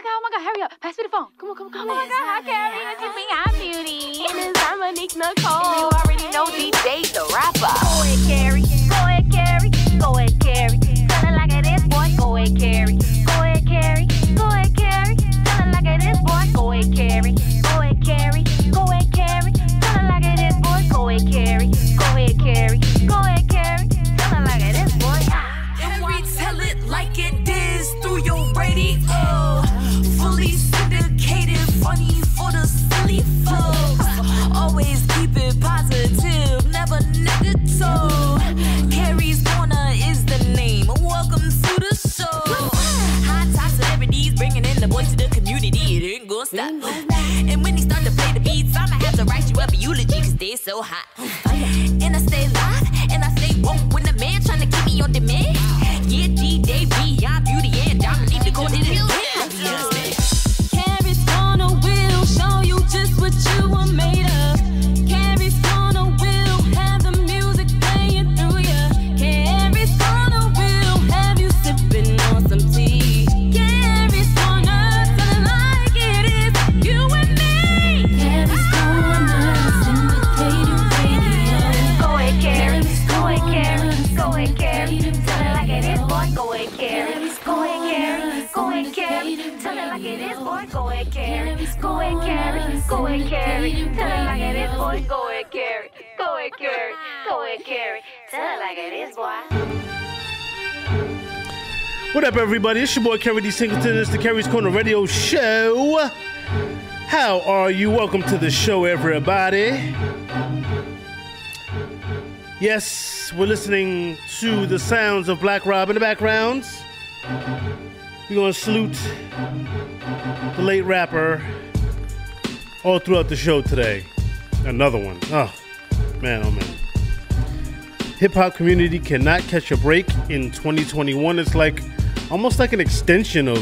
God, hurry up. Pass me the phone. Come on. Oh my God, hi, Keris. What you mean, I'm Beauty? And it's Dominique Nicole. You already know DJ the rapper. Go ahead, Keris. Go ahead, Keris. Go ahead, Keris. Tell it like it is, boy. Go ahead, Keris. Go ahead, Keris. Go ahead, Keris. Tell it like it is, boy. Go ahead, Keris. Go ahead, Keris. Go ahead, Keris. Tell it like it is, boy. Go ahead, Keris. Go ahead, Keris. Go ahead, Keris. Tell it like it is, boy. Keris, tell it like it is through your radio. Fully syndicated, funny for the silly folks. Always keep it positive, never negative. Keris Korner is the name. Welcome to the show. Hot top celebrities bringing in the voice of the community. It ain't gonna stop. And when they start to play the beats, I'ma have to write you up a eulogy cause they so hot. And I stay live, and I stay woke when the man trying to keep me on demand. Yeah, DJ B, I'm Beauty and Dominique Nicole did it. Keris Korner will show you just what you were made of. Keris Korner will have the music playing through ya. Keris Korner will have you sipping on some tea. Keris Korner, tell it like it is, you and me. Keris Korner, syndicated radio. Go ahead, Keris. Go ahead, Keris. Go ahead, Keris. Tell it like it is, boy. Go ahead, Keris. Go ahead, Keris. Go ahead, Keris. Tell it like it is, boy. Go ahead, Keris. Go ahead, Keris. Go ahead, Keris. Tell it like it is, boy. Go ahead, Keris. Go ahead, Keris. Go ahead, Keris. Tell it like it is, boy. What up, everybody? It's your boy, Keris D. Singleton. It's the Keris Korner Radio Show. How are you? Welcome to the show, everybody. Yes, we're listening to the sounds of Black Rob in the background. We're going to salute the late rapper all throughout the show today. Another one. Oh, man. Hip-hop community cannot catch a break in 2021. It's like almost like an extension of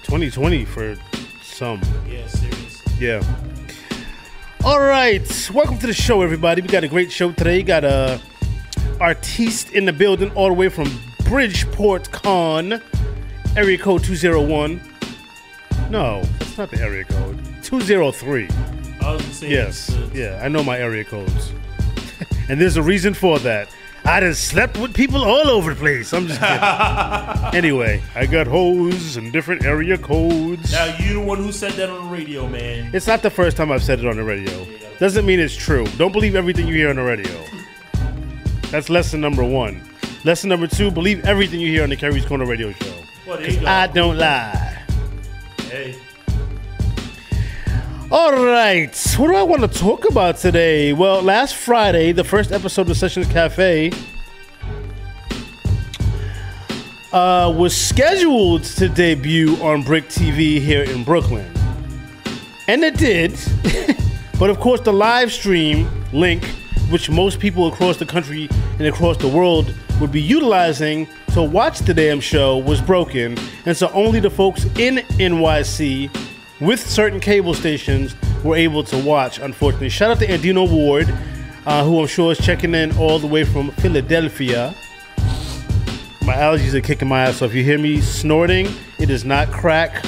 2020 for some. Yeah, serious. Yeah. All right. Welcome to the show, everybody. We got a great show today. Got a artiste in the building all the way from Bridgeport, Con. Area code 201. No, that's not the area code. 203. I was gonna say Yes. Yeah, I know my area codes. And there's a reason for that. I done slept with people all over the place. I'm just kidding. Anyway, I got hoes and different area codes. Now, you the one who said that on the radio, man. It's not the first time I've said it on the radio. Doesn't mean it's true. Don't believe everything you hear on the radio. That's lesson number 1. Lesson number 2, believe everything you hear on the Keris Korner Radio Show. Well, there you go. I don't lie. Hey. All right, what do I want to talk about today? Well, last Friday, the first episode of Sessions Cafe was scheduled to debut on Brick TV here in Brooklyn. And it did. But of course, the live stream link, which most people across the country and across the world would be utilizing to watch the damn show, was broken. And so only the folks in NYC with certain cable stations were able to watch, unfortunately. Shout out to Andino Ward, who I'm sure is checking in all the way from Philadelphia. My allergies are kicking my ass, so if you hear me snorting, it is not crack.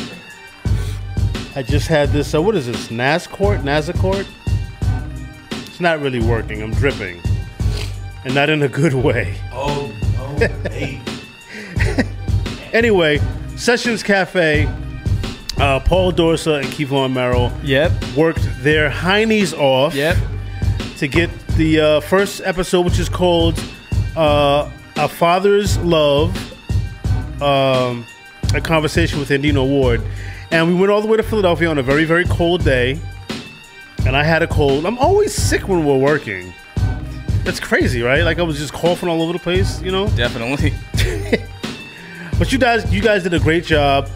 I just had this, what is this, Nasacort? It's not really working, I'm dripping. And not in a good way. Oh, no, hey. Anyway, Sessions Cafe, Paul Dorsa and Kevon Merrill worked their heinies off to get the first episode, which is called A Father's Love, a conversation with Andino Ward. And we went all the way to Philadelphia on a very, very cold day. And I had a cold. I'm always sick when we're working. It's crazy, right? Like I was just coughing all over the place, you know? Definitely. But you guys did a great job.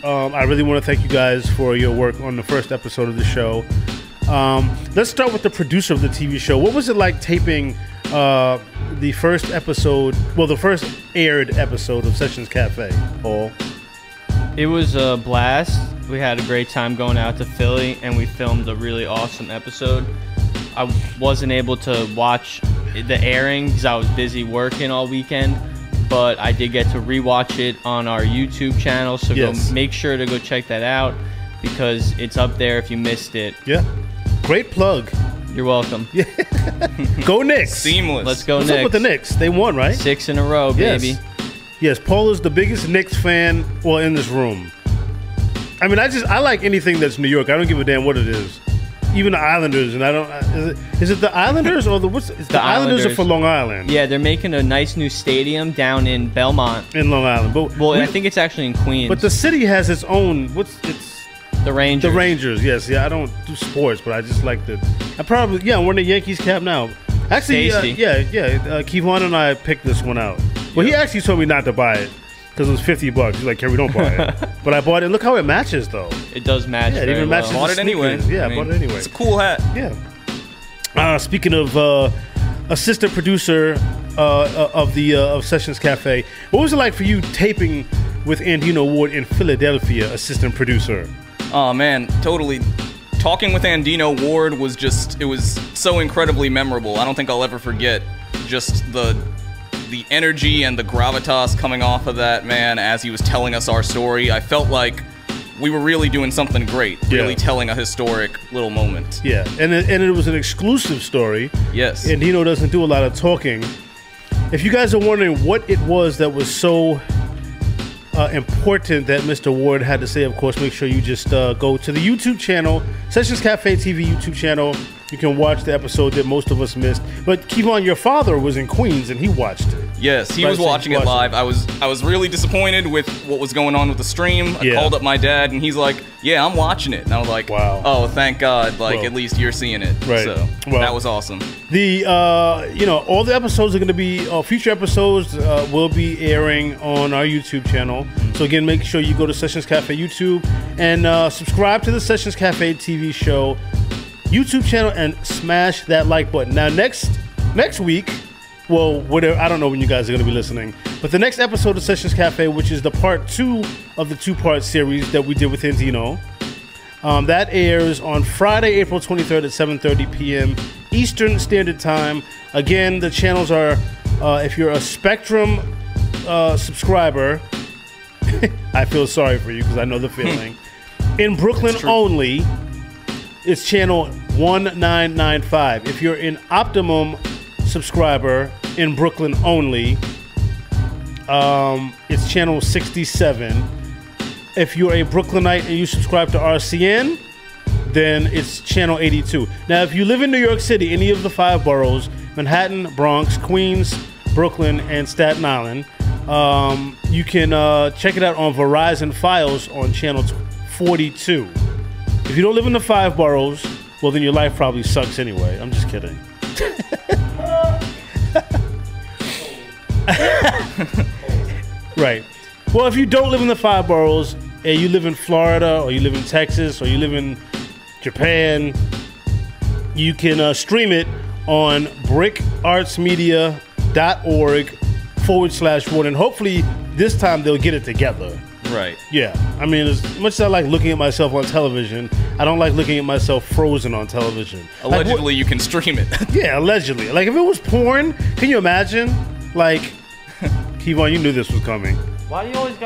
I really want to thank you guys for your work on the first episode of the show. Let's start with the producer of the TV show. What was it like taping the first episode, well, the first aired episode of Sessions Cafe, Paul? It was a blast. We had a great time going out to Philly, and we filmed a really awesome episode. I wasn't able to watch the airing because I was busy working all weekend, but I did get to rewatch it on our YouTube channel, so Yes. go make sure to go check that out because it's up there if you missed it. Yeah. Great plug. You're welcome. Go Knicks. Seamless. Let's go What's Knicks. up with the Knicks? They won, right? 6 in a row, Yes. baby. Yes, Paul is the biggest Knicks fan, well, in this room. I mean, I like anything that's New York. I don't give a damn what it is. Even the Islanders, and I don't. Is it the Islanders or the what's? It's the Islanders are Islanders. for Long Island. Yeah, they're making a nice new stadium down in Belmont. In Long Island, but Well, I think it's actually in Queens. But the city has its own. the Rangers. The Rangers? Yes, yeah. I don't do sports, but I just like the. I'm wearing the Yankees cap now. Actually, Tasty. Kevon and I picked this one out. Well, he actually told me not to buy it because it was $50. He's like, Kerry, don't buy it. But I bought it. Look how it matches, though. It does match. Yeah, it very even well. matches. Bought it anyway. Yeah, I mean, bought it anyway. It's a cool hat. Yeah. Speaking of assistant producer of Sessions Cafe, what was it like for you taping with Andino Ward in Philadelphia, assistant producer? Oh man, totally. Talking with Andino Ward was it was so incredibly memorable. I don't think I'll ever forget just the energy and the gravitas coming off of that man as he was telling us our story. I felt like we were really doing something great, really telling a historic little moment. Yeah, and it was an exclusive story. Yes. Andino doesn't do a lot of talking. If you guys are wondering what it was that was so important that Mr. Ward had to say, of course, make sure you just go to the YouTube channel, Sessions Cafe TV YouTube channel. You can watch the episode that most of us missed. But Kevon, your father was in Queens and he watched it. Yes, he Right, was so he's watching it live. I was really disappointed with what was going on with the stream. I called up my dad and he's like, "Yeah, I'm watching it." And I was like, Wow. "Oh, thank God! Like Well, at least you're seeing it." right. So Well, that was awesome. The all the episodes are going to be future episodes will be airing on our YouTube channel. So again, make sure you go to Sessions Cafe YouTube and subscribe to the Sessions Cafe TV show YouTube channel and smash that like button. Now next week, well, whatever, I don't know when you guys are going to be listening, but the next episode of Sessions Cafe, which is the part 2 of the 2-part series that we did with Andino, that airs on Friday, April 23rd at 7:30 p.m. Eastern Standard Time. Again, the channels are, if you're a Spectrum subscriber, I feel sorry for you because I know the feeling. In Brooklyn only, it's channel 1995. If you're an Optimum subscriber in Brooklyn only, it's channel 67. If you're a Brooklynite and you subscribe to RCN, then it's channel 82. Now, if you live in New York City, any of the 5 boroughs, Manhattan, Bronx, Queens, Brooklyn, and Staten Island, you can check it out on Verizon Files on channel 42. If you don't live in the 5 boroughs, well, then your life probably sucks anyway. I'm just kidding. Right. Well, if you don't live in the 5 boroughs and you live in Florida or you live in Texas or you live in Japan, you can stream it on brickartsmedia.org/one. And hopefully this time they'll get it together. Right. Yeah. I mean, as much as I like looking at myself on television, I don't like looking at myself frozen on television. Allegedly, you can stream it. Yeah, allegedly. Like, if it was porn, can you imagine? Like, Kevon, you knew this was coming. Why do you always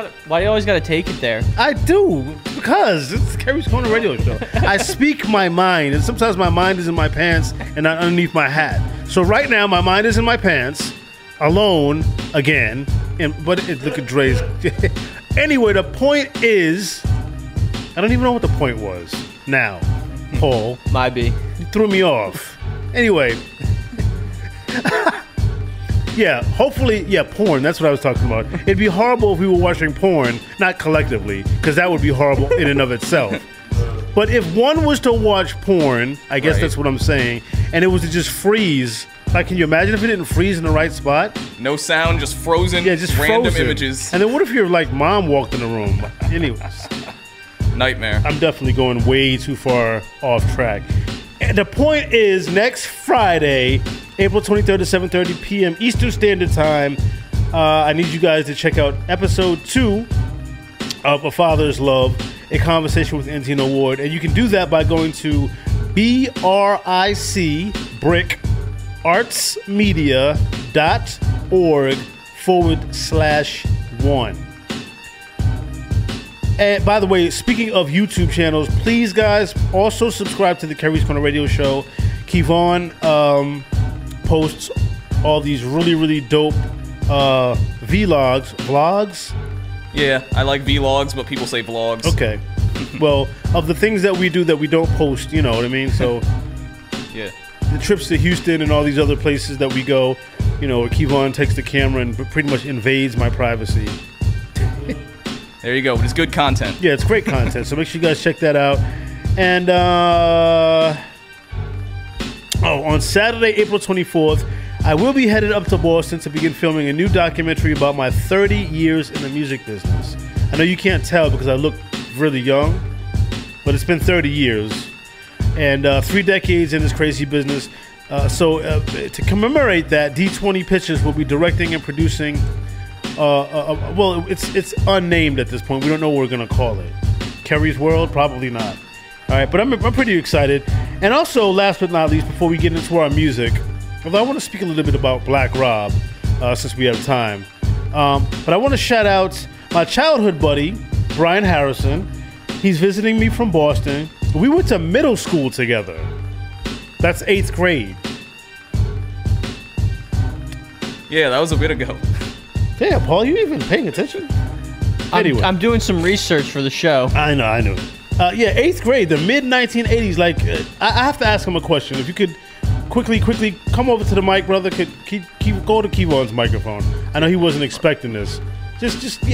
gotta take it there? I do, because it's Keris Korner radio show. I speak my mind, and sometimes my mind is in my pants and not underneath my hat. So right now, my mind is in my pants, alone, again, but look at Dre's. Anyway, the point is, I don't even know what the point was now, Paul. Might be. You threw me off. Anyway. Yeah, hopefully, porn, that's what I was talking about. It'd be horrible if we were watching porn, not collectively, because that would be horrible in and of itself. But if one was to watch porn, I guess that's what I'm saying, and it was to just freeze, like, can you imagine if it didn't freeze in the right spot? No sound, just frozen. Yeah, just random frozen. images. And then what if your, like, mom walked in the room? Anyways. Nightmare. I'm definitely going way too far off track. And the point is, next Friday, April 23rd at 7:30 p.m. Eastern Standard Time, I need you guys to check out episode 2 of A Father's Love, a conversation with Andino Ward. And you can do that by going to brickartsmedia.org /1. And by the way, speaking of YouTube channels, please guys also subscribe to the Keris Korner Radio Show. Kevon posts all these really dope vlogs. Yeah, I like vlogs, but people say vlogs. Okay. Well, of the things that we do that we don't post, you know what I mean? So Yeah. the trips to Houston and all these other places that we go, you know, where Kevon takes the camera and pretty much invades my privacy. There you go. But it's good content. Yeah, it's great content. So make sure you guys check that out. And on Saturday, April 24th, I will be headed up to Boston to begin filming a new documentary about my 30 years in the music business. I know you can't tell because I look really young, but it's been 30 years and 3 decades in this crazy business. So to commemorate that, D20 Pictures will be directing and producing. Well, it's unnamed at this point. We don't know what we're gonna call it. Keris World, probably not. All right, but I'm pretty excited. And also, last but not least, before we get into our music, although I want to speak a little bit about Black Rob, since we have time. But I want to shout out my childhood buddy, Brian Harrison. He's visiting me from Boston. We went to middle school together. That's 8th grade. Yeah, that was a bit ago. Damn, Paul, you even paying attention? Anyway. I'm doing some research for the show. I know. Yeah, 8th grade, the mid-1980s. Like, I have to ask him a question. If you could quickly come over to the mic, brother. Go to Kevon's microphone. I know he wasn't expecting this. Just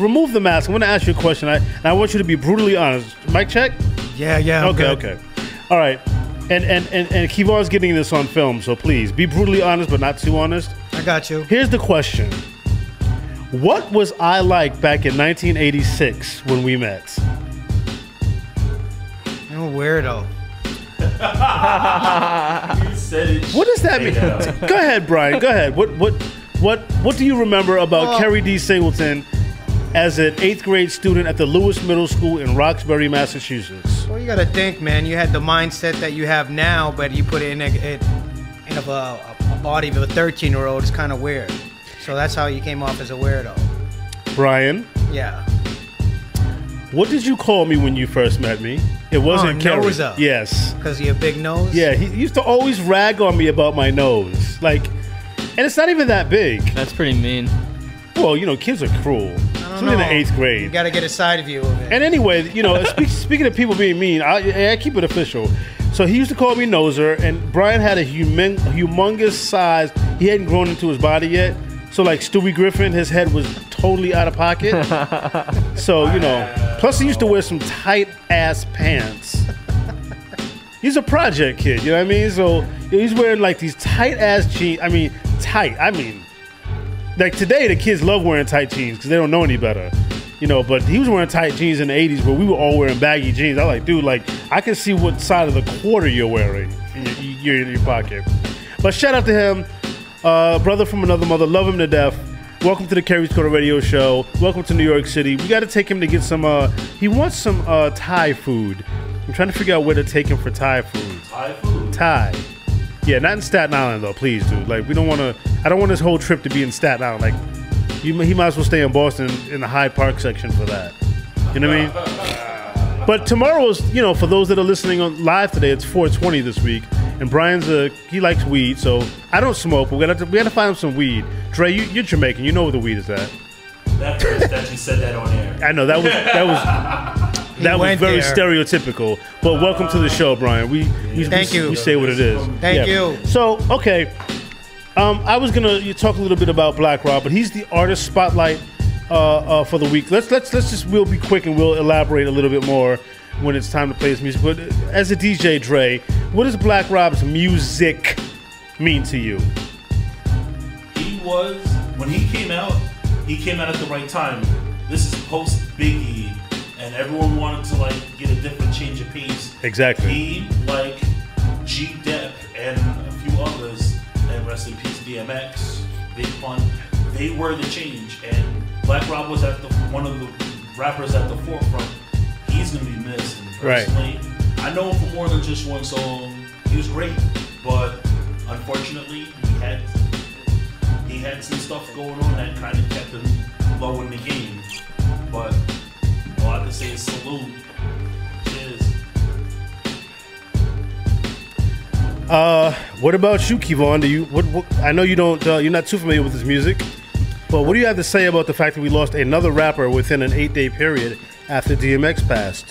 remove the mask. I'm going to ask you a question. I want you to be brutally honest. Mic check? Yeah. I'm good. Okay. All right. And Kevon's getting this on film, so please be brutally honest, but not too honest. I got you. Here's the question. What was I like back in 1986 when we met? I'm a weirdo. You said it. What does that mean? Go ahead, Brian. Go ahead. What do you remember about Kerry D. Singleton as an 8th grade student at the Lewis Middle School in Roxbury, Massachusetts? Well, you got to think, man. You had the mindset that you have now, but you put it in a body of a 13-year-old. It's kind of weird. So that's how you came off as a weirdo. Brian? Yeah. What did you call me when you first met me? It wasn't Kerry. Nose up. Yes. Because of your big nose? Yeah, he used to always rag on me about my nose. Like, and it's not even that big. That's pretty mean. Well, you know, kids are cruel. Especially in the 8th grade. You got to get a side view of it. And anyway, you know, speaking of people being mean, I keep it official. So he used to call me Noser, and Brian had a humongous size. He hadn't grown into his body yet. So like Stewie Griffin, his head was totally out of pocket. So, you know, plus he used to wear some tight ass pants. He's a project kid, you know what I mean? So he's wearing like these tight ass jeans. I mean, tight. Like today the kids love wearing tight jeans because they don't know any better. You know, but he was wearing tight jeans in the 80s where we were all wearing baggy jeans. I was like, dude, like, I can see what side of the quarter you're wearing in your pocket. But shout out to him. Brother from another mother. Love him to death. Welcome to the Keris Korner Radio Show. Welcome to New York City. We got to take him to get some, he wants some Thai food. I'm trying to figure out where to take him for Thai food. Thai food? Thai. Yeah, not in Staten Island, though. Please, dude. Like, we don't want to, I don't want this whole trip to be in Staten Island. Like, he might as well stay in Boston in the Hyde Park section for that. You know what I mean? But tomorrow's, you know, for those that are listening on live today, it's 420 this week. And Brian's he likes weed, so I don't smoke. But we got to find him some weed. Dre, you're Jamaican. You know where the weed is at. That hurts that you said that on air. I know that was very stereotypical. But welcome to the show, Brian. We say what it is. Thank you. So okay, I was gonna talk a little bit about Black Rob, but he's the artist spotlight for the week. We'll be quick and we'll elaborate a little bit more when it's time to play his music. But as a DJ, Dre, what does Black Rob's music mean to you? When he came out at the right time. This is post Biggie, and everyone wanted to like get a different change of pace. Exactly. He, like G Dep and a few others, and rest in peace DMX, Big Pun, they were the change, and Black Rob was one of the rappers at the forefront. He's gonna be missed. And personally, I know him for more than just one song. He was great, but unfortunately, he he had some stuff going on that kind of kept him low in the game. But all I can say is salute. Cheers. What about you, Kevon? Do you? What I know you don't. You're not too familiar with his music, but what do you have to say about the fact that we lost another rapper within an 8-day period after DMX passed?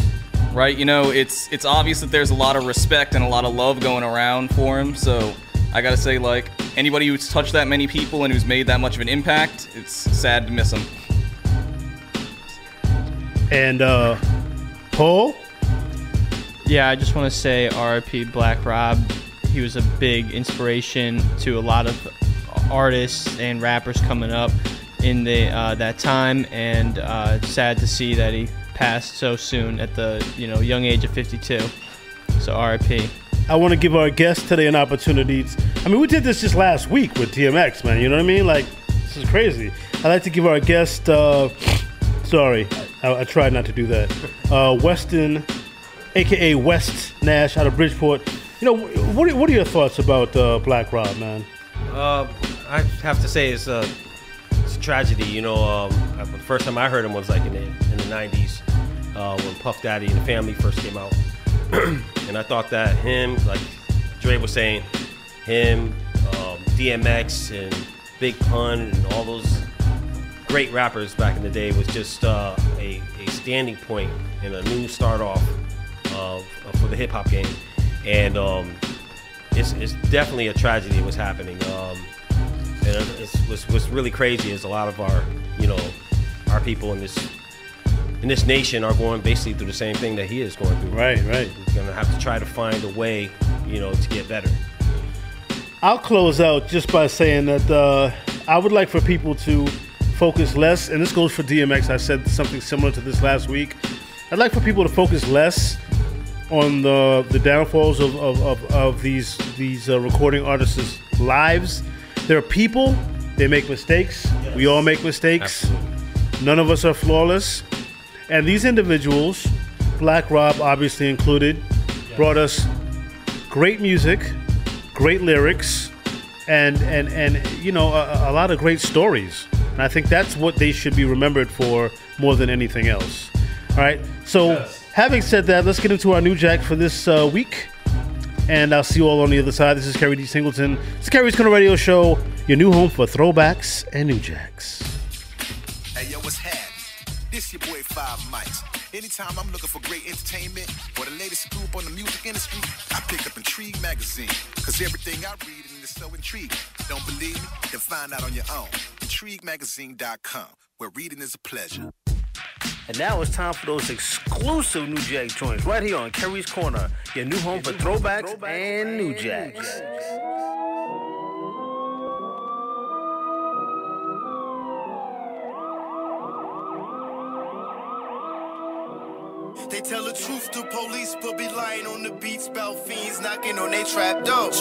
Right, you know, it's obvious that there's a lot of respect and a lot of love going around for him. So I gotta say, like, anybody who's touched that many people and who's made that much of an impact, it's sad to miss him. And Paul? Yeah, I just want to say R.I.P. Black Rob. He was a big inspiration to a lot of artists and rappers coming up in that time, and it's sad to see that he passed so soon at the young age of 52. So R.I.P. I want to give our guests today an opportunity. I mean, we did this just last week with DMX, man. You know what I mean? Like, this is crazy. I'd like to give our guest. Sorry, I tried not to do that. Weston, aka West Nash, out of Bridgeport. You know, what are your thoughts about Black Rob, man? I have to say it's a tragedy. You know, the first time I heard him was like in the 90s when Puff Daddy and the Family first came out. And I thought that him, like Dre was saying, him, DMX and Big Pun and all those great rappers back in the day was just a standing point and a new start off for the hip hop game. And it's definitely a tragedy what's happening. And what's really crazy is a lot of our people in this nation are going basically through the same thing that he is going through. Right. We're gonna have to try to find a way, to get better. I'll close out just by saying that I would like for people to focus less, and this goes for DMX. I said something similar to this last week. I'd like for people to focus less on the downfalls of these recording artists' lives. They're people. They make mistakes. Yes. We all make mistakes. Absolutely. None of us are flawless. And these individuals, Black Rob obviously included, brought us great music, great lyrics, and a lot of great stories. And I think that's what they should be remembered for more than anything else. All right. So having said that, let's get into our new jack for this week. And I'll see you all on the other side. This is Kerry D. Singleton. It's Kerry's Corner Radio Show, your new home for throwbacks and new jacks. Hey, yo, what's happening? This your boy 5 Mics. Anytime I'm looking for great entertainment or the latest scoop on the music industry, I pick up Intrigue magazine. Cause everything I read is so intriguing. Don't believe me? Then find out on your own. IntrigueMagazine.com, where reading is a pleasure. And now it's time for those exclusive New Jack joints right here on Kerry's Corner, your new home for throwbacks and new jacks. They tell the truth to police, but be lying on the beats about fiends knocking on they trap door.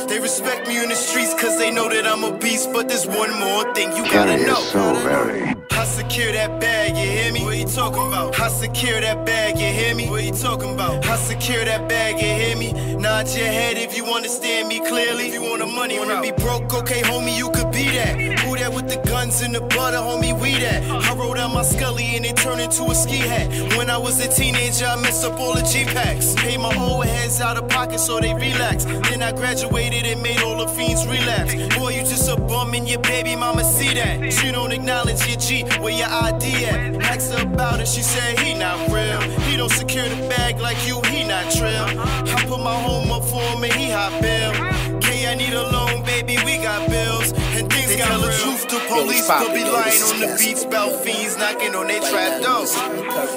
They respect me in the streets cause they know that I'm a beast, but there's one more thing you gotta know. I secure that bag, you hear me? What you talking about? I secure that bag, you hear me? What you talking about? I secure that bag, you hear me? Nod your head if you understand me clearly. If you want the money, wanna be broke, okay, homie, you could be that. Who that with the guns and the butter, homie, we that. I rolled out my Scully and it turned into a ski hat. When I was a teenager, I messed up all the G-packs. Paid my overheads out of pocket so they relax. Then I graduated and made all the fiends relapse. Boy, you just a bum and your baby mama see that. She don't acknowledge your G, where your ID at? Asked her about it, she said he not real. He don't secure the bag like you, he not trill. I put my home up for him and he hot bill. K, I need a loan, baby, we got bills. And things got real. They tell the truth to police, but be lying on the beats about fiends knocking on their trap doors.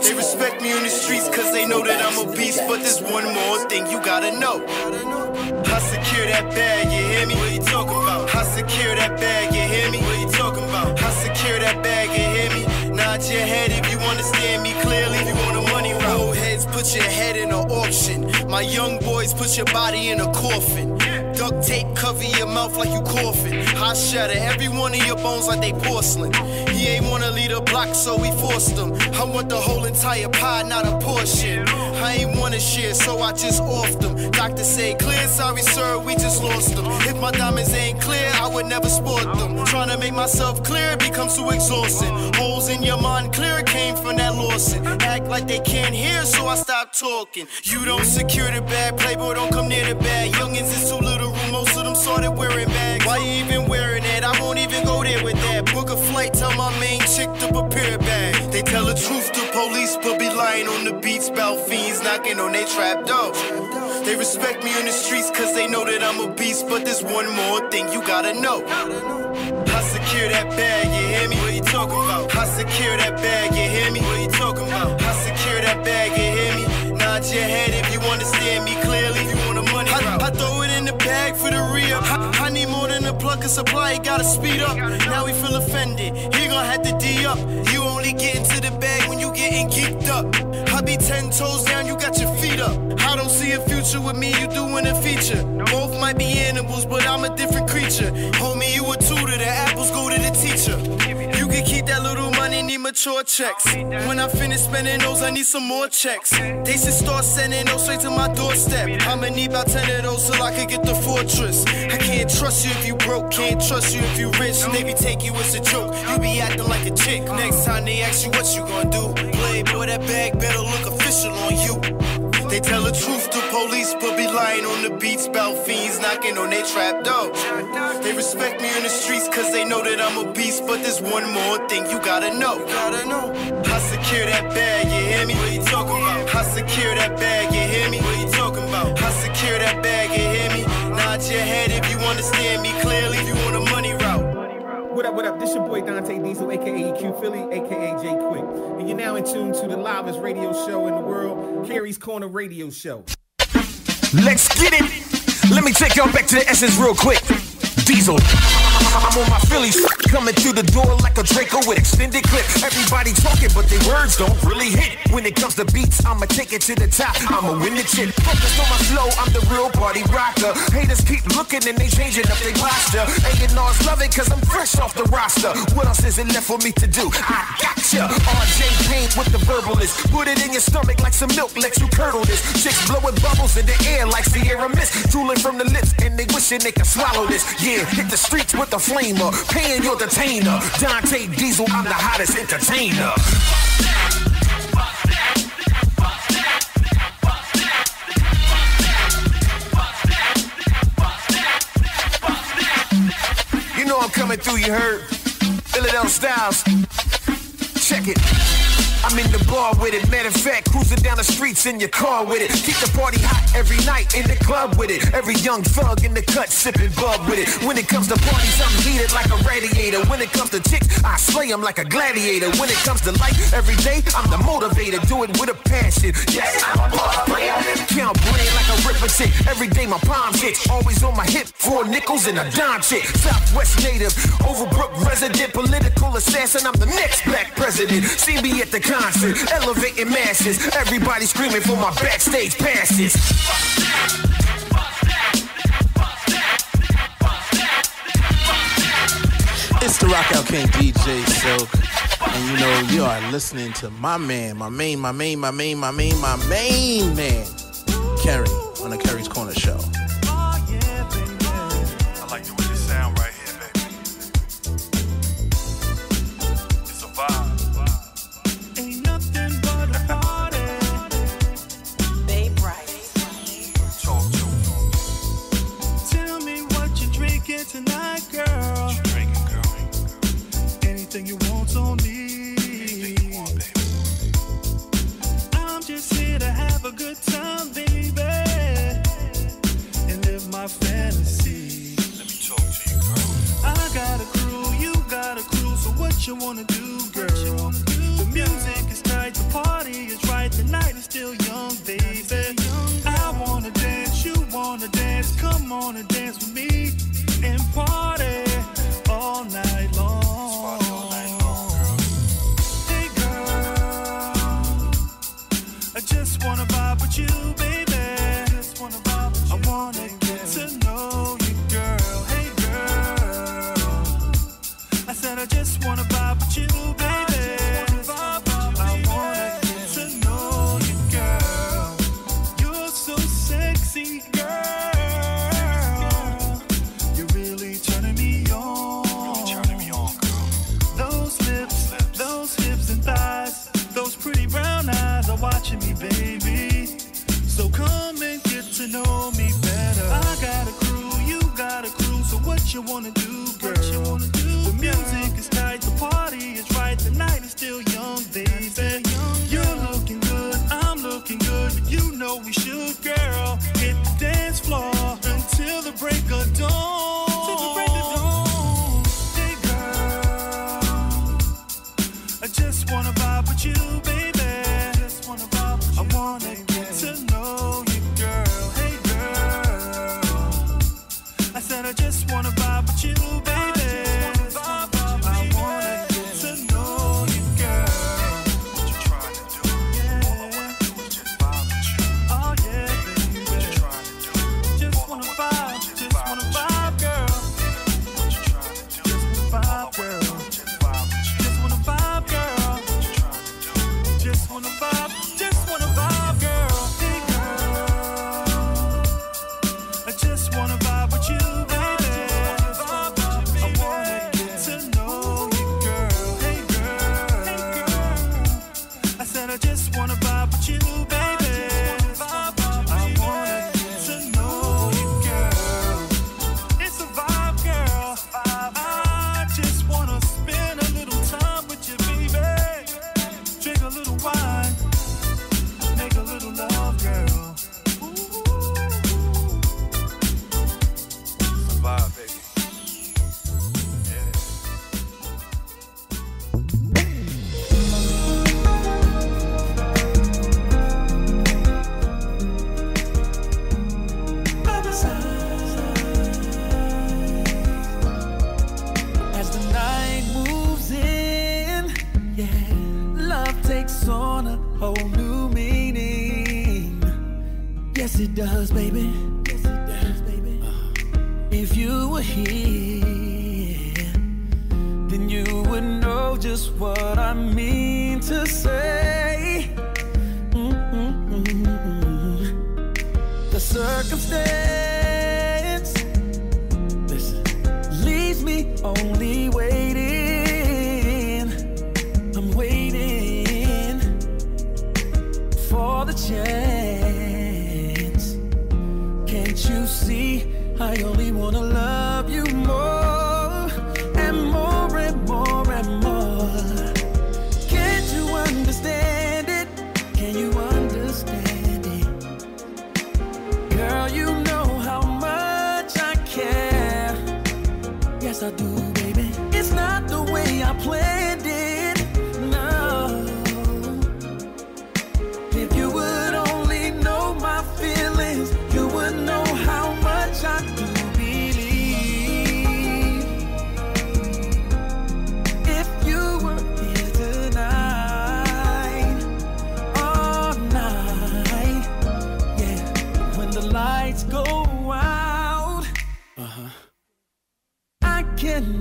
They respect me in the streets cause they know that I'm a beast, but there's one more thing you gotta know. I secure that bag, you hear me? What you talking about? I secure that bag, you hear me? What you talking about? I secure that bag, you hear me? Nod your head if you understand me clearly. If you want the money route. Old heads, put your head in an auction. My young boys, put your body in a coffin. Duct tape cover your mouth like you coughing. Hot shatter every one of your bones like they porcelain. He ain't wanna lead a block, so we forced him. I want the whole entire pie, not a portion. I ain't wanna share, so I just offed him. Doctor say clear, sorry sir, we just lost them. If my diamonds ain't clear, I would never sport them. Trying to make myself clear becomes too exhausting. Holes in your mind clear came from that Lawson. Act like they can't hear, so I stopped talking. You don't secure the bag, playboy don't come near the bag. Youngins is too little room, most of them started wearing bags. Why you even wearing that? I won't even go there with that. Book a flight, tell my main chick to prepare a bag. They tell the truth to police, but be lying on the beats about fiends knocking on they trap door. They respect me in the streets cause they know that I'm a beast, but there's one more thing you gotta know. I secure that bag, you hear me? What you talking about? I secure that bag, you hear me? What you talking about? I secure that bag, you hear me? Nod your head if you understand me clearly. You want the money I throw it in the bag for the re-up. I need more than a plug of supply, you gotta speed up. Now we feel offended, he gon' have to D up. You only get into the bag when you getting geeked up. I be 10 toes down, you got your feet up. I don't see a future with me, you doing a feature. Both might be animals, but I'm a different creature. Homie, you a tutor, the apples go to the teacher. You can keep that little money, need mature checks. When I finish spending those, I need some more checks. They should start sending those straight to my doorstep. I'ma need about 10 of those till I can get the fortress. I can't trust you if you broke, can't trust you if you rich. Maybe take you as a joke, you be acting like a chick. Next time they ask you what you gonna do, playboy, that bag better look official on you. They tell the truth to police, but be lying on the beats about fiends knocking on they trap door. They respect me in the streets cause they know that I'm a beast, but there's one more thing you gotta know. I secure that bag, you hear me? What you talking about? I secure that bag, you hear me? What you talking about? I secure that bag, you hear me? Nod your head if you understand me clearly. If you want a money route. What up, this your boy Dante Diesel, a.k.a. Q Philly, a.k.a. J Quick. And you're now in tune to the livest radio show in the world, Keris Korner Radio Show. Let's get it! Let me take y'all back to the essence real quick. Diesel. I'm on my Phillies, coming through the door like a Draco with extended clip. Everybody talking, but their words don't really hit. When it comes to beats, I'ma take it to the top. I'ma win the chip. Focus on my flow, I'm the real party rocker. Haters keep looking and they changing up their posture. A&Rs love it cause I'm fresh off the roster. What else is it left for me to do? I gotcha. RJ Payne with the verbalist. Put it in your stomach like some milk, let you curdle this. Chicks blowing bubbles in the air like Sierra Mist. Drooling from the lips and they wishing they could swallow this. Yeah, hit the streets with the flamer, paying your detainer. Dante Diesel, I'm the hottest entertainer. You know I'm coming through, you heard? Philadelphia Styles. Check it. I'm in the bar with it, matter of fact, cruising down the streets in your car with it. Keep the party hot every night in the club with it. Every young thug in the cut sipping bub with it. When it comes to parties, I'm heated like a radiator. When it comes to chicks, I slay them like a gladiator. When it comes to life, every day, I'm the motivator. Do it with a passion. Yes, I'm a ball player. Count bread like a ripper chick. Every day my palm hits, always on my hip. 4 nickels and a dime chick. Southwest native, Overbrook resident, political assassin. I'm the next black president. See me at the concert, elevating masses. Everybody screaming for my backstage passes. It's the Rockout King DJ Silk, and you know you are listening to my main man, Kerry on the Keris Korner Show. I like the way this sound right here, baby. It's a vibe. Ain't nothing but a party. Babe, right. Talk to me. Tell me what you're drinking tonight, girl. What you drinking, girl? Anything you want on me. Anything you want, baby. I'm just here to have a good time, baby. You're looking good, I'm looking good. You know we should, girl. Hit the dance floor until the break of dawn. Hey girl, I just wanna vibe with you, baby. I wanna get to know you, girl. Hey girl, I said I just wanna vibe with you, baby. I wanna get to know you, girl. What you trying to do? Yeah. All I wanna do is just vibe with you. Oh yeah, baby. What you trying to do? Just wanna vibe, girl. What you trying to do? Just wanna vibe, girl. Just wanna vibe, girl. What you trying to do? Just wanna vibe, girl. Hey girl, I just wanna vibe with you, baby. I wanna get to know you, girl. Hey girl, I said I just wanna vibe with you, baby. I wanna get to know you, girl. It's a vibe, girl. I just wanna spend a little time with you, baby. Drink a little wine, make a little love, girl. It's a vibe, baby. As the night moves in, yeah, love takes on a whole new meaning. Yes, it does, baby. Yes, it does, baby. If you were here, then you would know just what I mean to say. The circumstance, listen, leaves me only waiting. I'm waiting for the chance. Can't you see I only wanna love you more and more and more and more? Can't you understand it? Can you understand it? Girl, you know how much I care. Yes, I do, baby. It's not the way I planned it, no. If you would only know my feelings, you would know how much I do believe. If you were here tonight, all night, yeah, when the lights go out, I can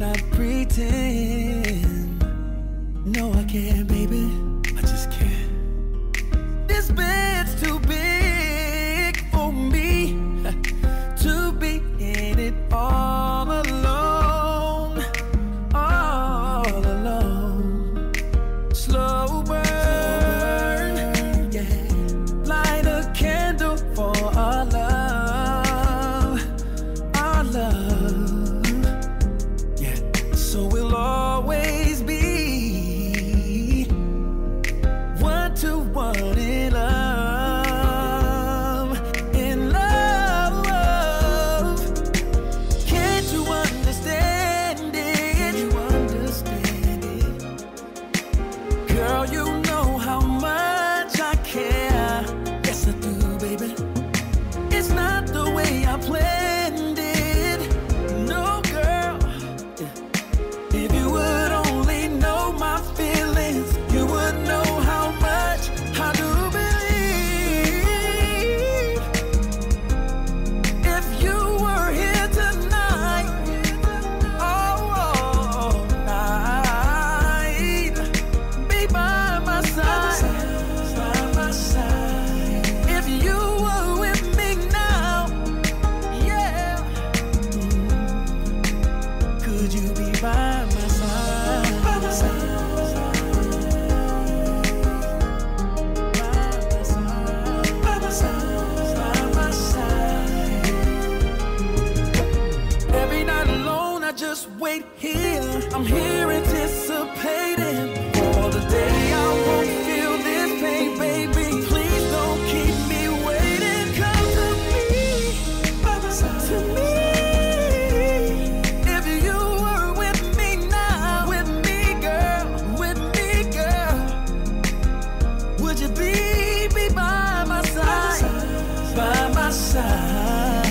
would you be by my side? By my side.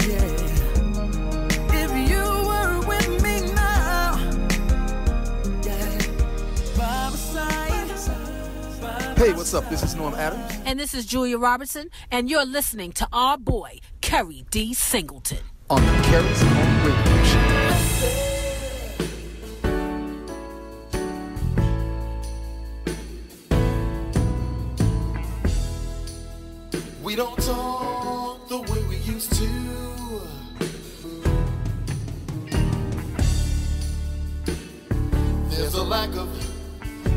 Yeah. If you were with me now. Yeah. By my side. Hey, what's up? This is Norm Adams. And this is Julia Robertson, and you're listening to our boy, Kerry D. Singleton. On the Keris Home Radio Show. We don't talk the way we used to. There's a lack of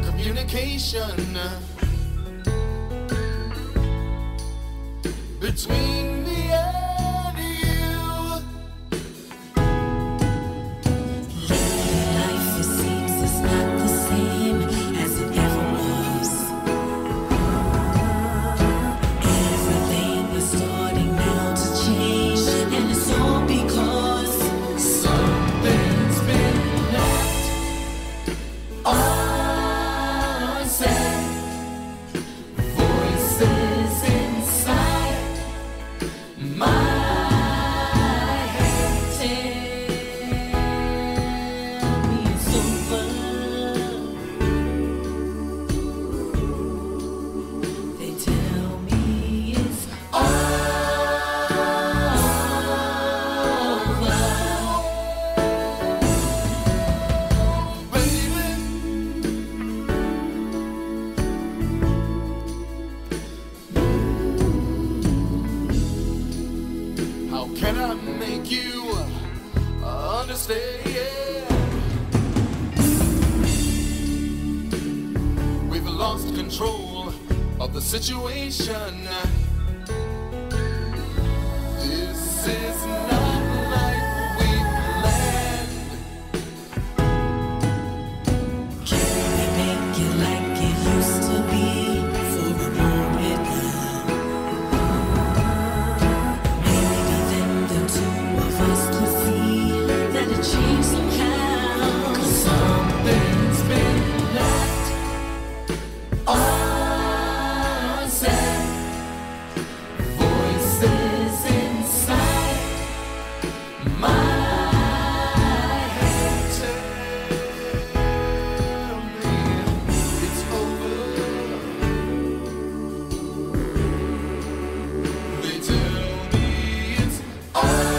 communication between me and you. Life, it seems, is not the same as it ever was. Everything is starting now to change, and it's all because something's been left unsaid. Voices inside my head tell me it's over. They tell me it's How can I make you understand? We've lost control of the situation. This is not like we planned. Can we make it like it used to be for a moment now? Maybe then the two of us could see that it changed somehow. 'Cause something's been left unsaid. Voices inside my head tell me it's over. They tell me it's over.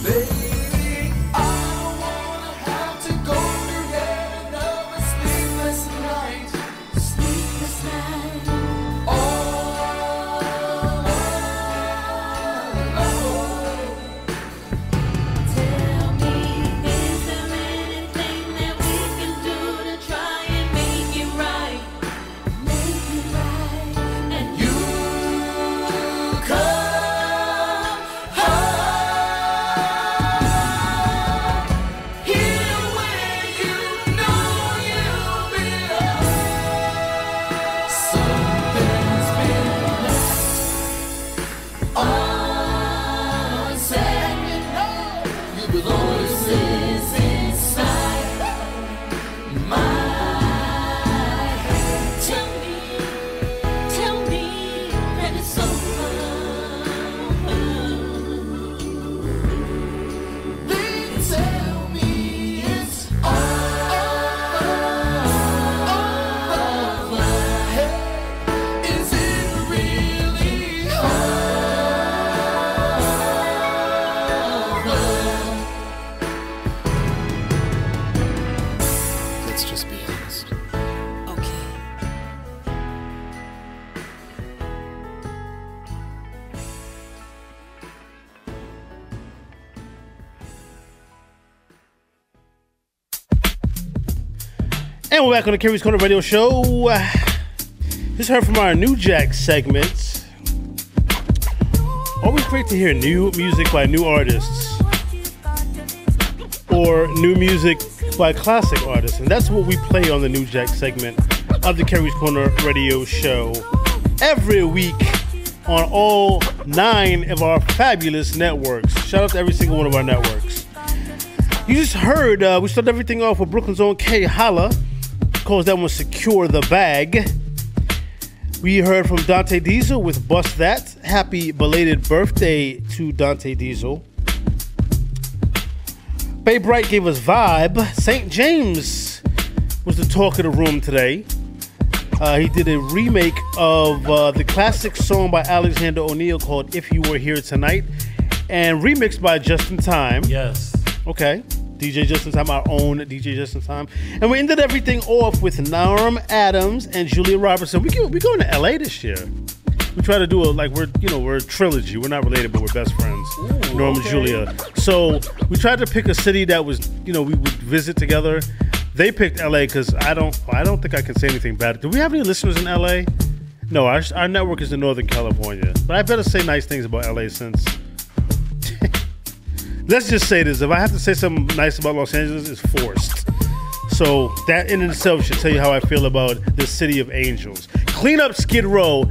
Baby, I wanna have to go through yet another sleepless night. Sleepless night. All alone. Tell me, is there anything that we can do to try and make it right? Make it right. And You come home here where you know you'll belong. Something's been left unsaid. You belong. Voices inside my head. tell me that it's over. They tell me it's over. Hey, is it really over? Let's just be honest. Okay. And we're back on the Keris Korner Radio Show. Just heard from our New Jack segment. Always great to hear new music by new artists or new music by classic artists. And that's what we play on the New Jack segment of the Keris Korner Radio Show every week on all 9 of our fabulous networks. Shout out to every single one of our networks. You just heard, we started everything off with Brooklyn's own K Holla. Calls that one Secure the Bag. We heard from Dante Diesel with Bust That. Happy belated birthday to Dante Diesel. Bay Bright gave us Vibe. St. James was the talk of the room today. He did a remake of the classic song by Alexander O'Neal called If You Were Here Tonight, and remixed by Just in Time. Yes. Okay. DJ Just in Time, our own DJ Just in Time. And we ended everything off with Norm Adams and Julia Robertson. We going to LA this year. We try to do we're a trilogy. We're not related, but we're best friends. Ooh, Norm and Julia. So we tried to pick a city that was, we would visit together. They picked LA because I don't think I can say anything bad. Do we have any listeners in LA? No, our network is in Northern California. But I better say nice things about LA since. Let's just say this. If I have to say something nice about Los Angeles, it's forced. So that in itself should tell you how I feel about the city of angels. Clean up Skid Row.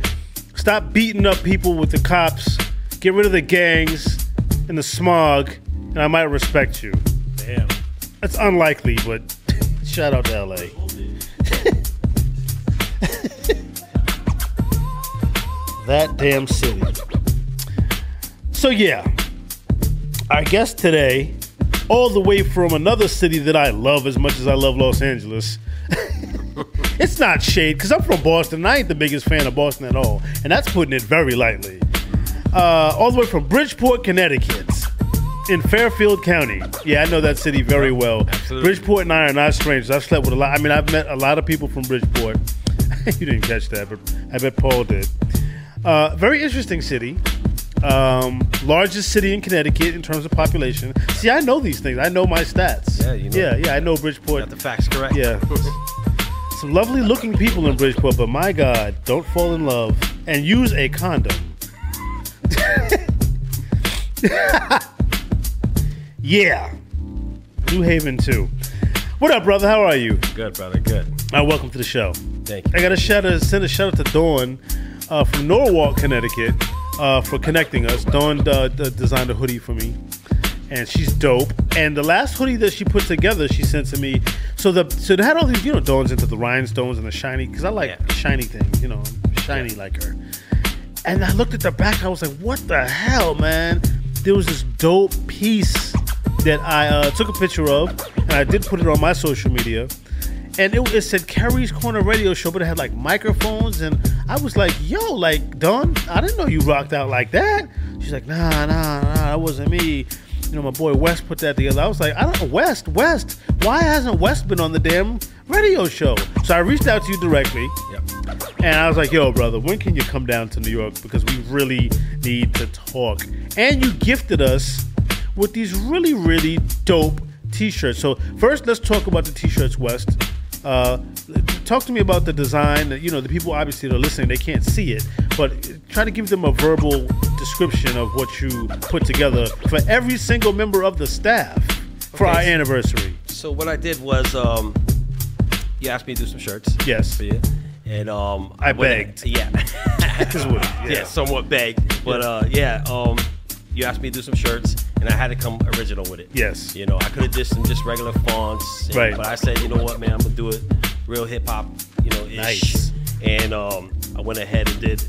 Stop beating up people with the cops. Get rid of the gangs and the smog, and I might respect you. Damn. That's unlikely, but shout out to LA. That damn city. So yeah. Our guest today, all the way from another city that I love as much as I love Los Angeles. It's not shade, because I'm from Boston, and I ain't the biggest fan of Boston at all. And that's putting it very lightly. All the way from Bridgeport, Connecticut, in Fairfield County. Yeah, I know that city very well. Absolutely. Bridgeport and I are not strangers. I've slept with a lot. I mean, I've met a lot of people from Bridgeport. You didn't catch that, but I bet Paul did. Very interesting city. Largest city in Connecticut in terms of population. See, I know these things. I know my stats. Yeah, you know. Yeah, I know Bridgeport. Got the facts correct. Yeah. Some lovely looking people in Bridgeport, but my God, don't fall in love and use a condom. Yeah. New Haven too. What up, brother? How are you? Good, brother. Good. Welcome to the show. Thank you. I got to send a shout out to Dawn from Norwalk, Connecticut, for connecting us. Dawn designed a hoodie for me, and she's dope. And the last hoodie that she put together, she sent to me. So they had all these, Dawn's into the rhinestones and the shiny, because I like shiny things, I'm shiny like her. And I looked at the back, I was like, what the hell, man? There was this dope piece that I took a picture of, and I did put it on my social media. And it said Keris Korner Radio Show, but it had like microphones, and I was like, yo, like, Dawn, I didn't know you rocked out like that. She's like, nah, that wasn't me. My boy West put that together. I was like, I don't know, West, why hasn't West been on the damn radio show? So I reached out to you directly, and I was like, yo, brother, when can you come down to New York? Because we really need to talk. And you gifted us with these really, really dope t-shirts. So first, let's talk about the t-shirts, West. Talk to me about the design. The people obviously that are listening, they can't see it, but try to give them a verbal description of what you put together for every single member of the staff for our anniversary. So what I did was, you asked me to do some shirts. Yes. For you. And I begged. Yeah, somewhat begged. But you asked me to do some shirts, and I had to come original with it. Yes. I could have did some just regular fonts. Right. But I said, you know what, man, I'm going to do it real hip-hop, ish. Nice. And I went ahead and did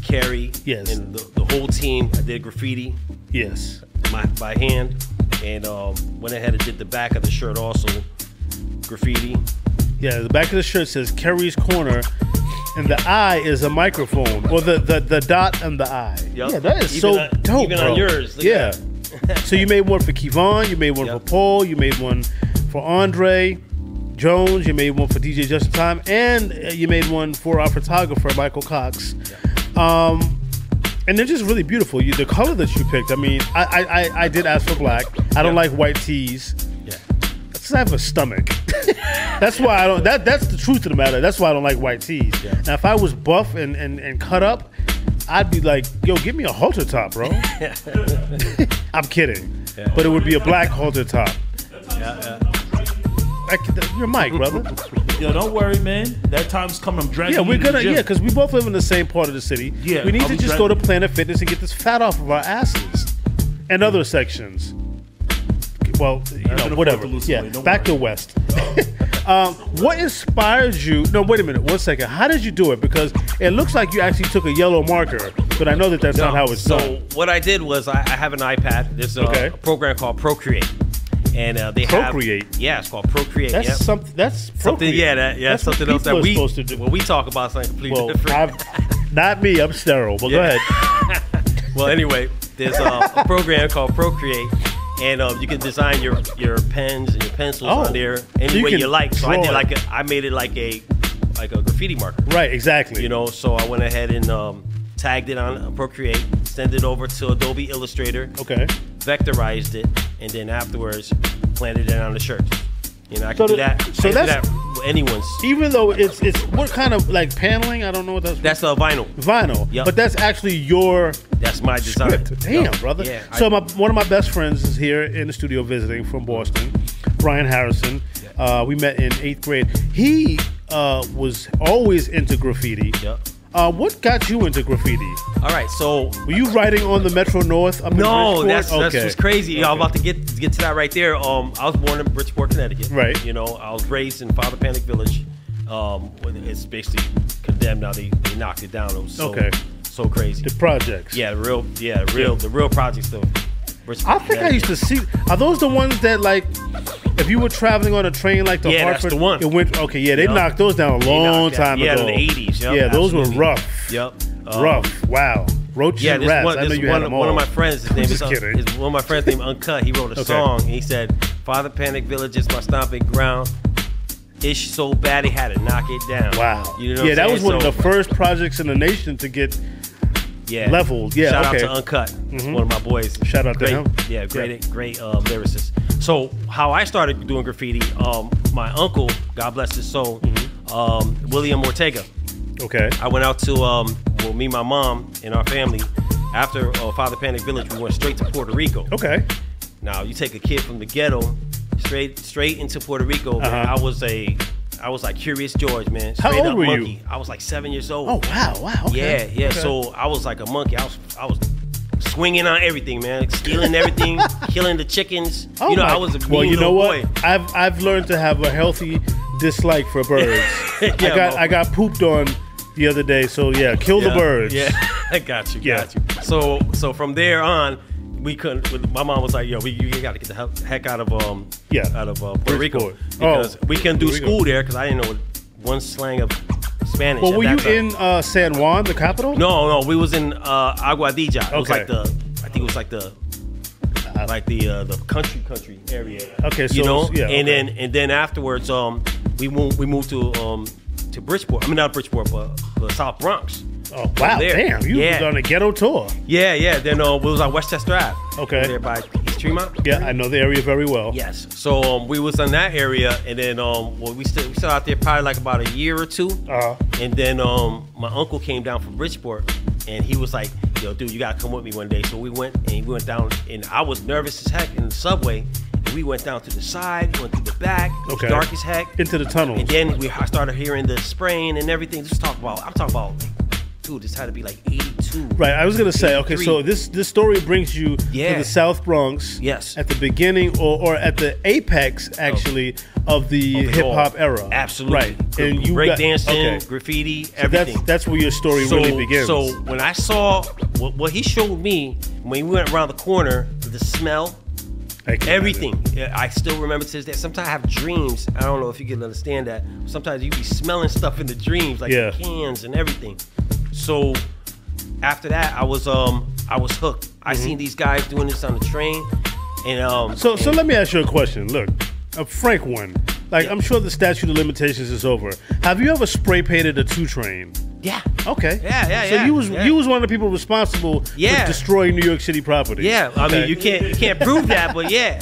Carrie. Yes. And the whole team. I did graffiti. Yes. By hand. And went ahead and did the back of the shirt also. Graffiti. Yeah, the back of the shirt says Keris Korner, and the I is a microphone, or the dot and the I. Yep. Yeah, that is Even so dope, even bro. on yours. Look at that. So you made one for Kevon, you made one for Paul, you made one for Andre Jones, you made one for DJ Just in Time, and you made one for our photographer, Michael Cox. And they're just really beautiful. The color that you picked, I mean, I did ask for black. I don't like white tees. Yeah. Because I have a stomach. That's why I don't. That's the truth of the matter. That's why I don't like white tees. Yeah. Now, if I was buff and cut up, I'd be like, yo, give me a halter top, bro. I'm kidding. Yeah. But it would be a black halter top. Your mic, brother. Yo, don't worry, man. That time's coming. I'm dragging we're you to the gonna. gym. Yeah, because we both live in the same part of the city. Yeah, we need I'll to be just go to dragging. Planet Fitness and get this fat off of our asses and other sections. Well, whatever. Yeah, back to West. What inspired you? No, wait a minute. 1 second. How did you do it? Because it looks like you actually took a yellow marker, but I know that that's not how it's done. So what I did was I have an iPad. There's a program called Procreate. And they Procreate. It's called Procreate. That's something. That's something. Procreate. That's something else that we supposed to do. When we talk about something completely different. Not me. I'm sterile. But go ahead. Well, anyway, there's a program called Procreate, and you can design your pens and your pencils on there any way you like. So I did I made it like a graffiti marker. Right. Exactly. You know, so I went ahead and tagged it on Procreate, sent it over to Adobe Illustrator. Okay. Vectorized it, and then afterwards planted it on the shirt. You know, I can do that. So that's that with anyone's. Even though it's what kind of like paneling? I don't know what that's. That's vinyl. Vinyl. Yep. But that's actually your. That's my design. Script. Damn, brother. Yeah, so one of my best friends is here in the studio visiting from Boston. Brian Harrison. We met in 8th grade. He was always into graffiti. Yep. What got you into graffiti? All right, so were you writing on the Metro North? No, that's what's crazy. Okay. I'm about to get to that right there. I was born in Bridgeport, Connecticut. Right. You know, I was raised in Father Panic Village. It's basically condemned now. They knocked it down. It was so crazy. The projects. Yeah, the real projects though. I think I used to see. Are those the ones that like, if you were traveling on a train like the Hartford, that's the one. It went they knocked those down a long time ago. Yeah, in the 80s. Yep, yeah, those were rough. Yep. Rough. Wow. Roaches and rats. I know you had them all. One of my friends, his name is kidding. one of my friends named Uncut. He wrote a song. And he said, "Father Panic Village is my stomping ground. It's so bad he had to knock it down." Wow. You know what that I'm was one of the first projects in the nation to get leveled. Yeah. Shout out to Uncut. One of my boys. Shout out to him. Yeah, great lyricist. So how I started doing graffiti, my uncle, God bless his soul, William Ortega. Okay. I went out to me, my mom, and our family. After Father Panic Village, we went straight to Puerto Rico. Okay. Now you take a kid from the ghetto straight into Puerto Rico. Man, I was like Curious George, man. Straight How old up were monkey. you? I was like 7 years old. Oh wow. Okay. Yeah. Okay. So I was like a monkey. I was swinging on everything, man. Stealing everything, killing the chickens. Oh I was a mean well, you know little what? boy. I've learned to have a healthy dislike for birds. I got pooped on the other day, so kill the birds. Yeah, I got you. So from there on, we couldn't. My mom was like, "Yo, you got to get the heck out of Puerto Rico because we couldn't do school there because I didn't know one slang of Spanish." Well, were you in San Juan, the capital? No, we was in Aguadilla. It was like the country area. Okay, so and then afterwards, we moved to Bridgeport. I mean, not Bridgeport, but the South Bronx. Oh wow! Damn, you was on a ghetto tour. Yeah. Then we was on Westchester Ave. Okay. There by East Tremont. Yeah, I know the area very well. Yes. So we was in that area, and then we still out there probably like about a year or two. And then my uncle came down from Bridgeport, and he was like, "Yo, dude, you gotta come with me one day." So we went down, and I was nervous as heck in the subway. And we went down to the side, went through the back. It was dark as heck. Into the tunnels. And then I started hearing the spraying and everything. I'm talking about. Dude, this had to be like 82. Right, I was gonna say, okay, so this story brings you to the South Bronx. Yes. At the beginning or at the apex, actually, of the hip hop era. Absolutely. Right. And you break dancing, graffiti, everything. That's where your story really begins. So when I saw what he showed me when we went around the corner, the smell, everything. I still remember to this day. Sometimes I have dreams. I don't know if you can understand that. Sometimes you be smelling stuff in the dreams, like the cans and everything. So after that, I was hooked. I seen these guys doing this on the train, and So let me ask you a question. Look, a frank one. Like I'm sure the statute of limitations is over. Have you ever spray painted a 2 train? Yeah. Okay. Yeah. So you was one of the people responsible for destroying New York City property. Yeah. I mean, you can't prove that, but yeah.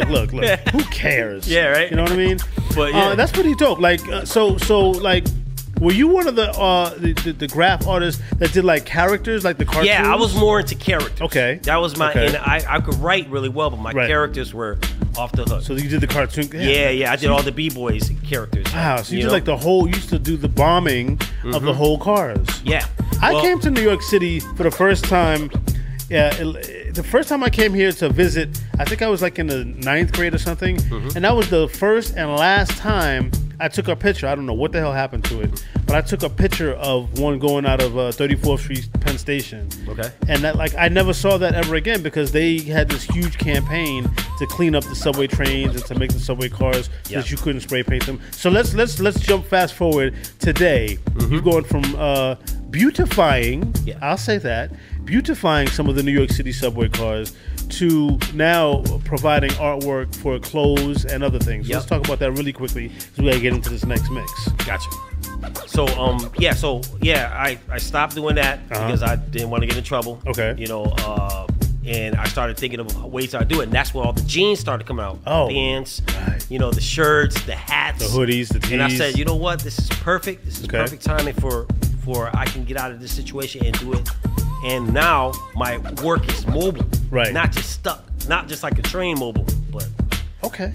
Look. Who cares? Yeah. Right. You know what I mean? But that's pretty dope. Like so like. Were you one of the graph artists that did like characters, like the cartoons? Yeah, I was more into characters. Okay. That was my, and I could write really well, but my characters were off the hook. So you did the cartoon? Yeah, I did all the B-Boys characters. Wow, so you did like the whole, you used to do the bombing of the whole cars. Yeah. I came to New York City for the first time the first time I came here to visit, I think I was like in the 9th grade or something, and that was the first and last time I took a picture. I don't know what the hell happened to it, but I took a picture of one going out of 34th Street Penn Station. Okay. And that, like, I never saw that ever again because they had this huge campaign to clean up the subway trains and to make the subway cars so that you couldn't spray paint them. So let's jump fast forward today. You're going from beautifying, I'll say that, beautifying some of the New York City subway cars to now providing artwork for clothes and other things. Let's talk about that really quickly because we gotta get into this next mix. Gotcha. So I stopped doing that because I didn't want to get in trouble. Okay. You know, and I started thinking of ways to do it, and that's when all the jeans started coming out. Oh. Pants, you know, the shirts, the hats, the hoodies, the tees. And I said, you know what, this is perfect. This is perfect timing for I can get out of this situation and do it. And now my work is mobile, right? Not just stuck, not just like a train mobile, but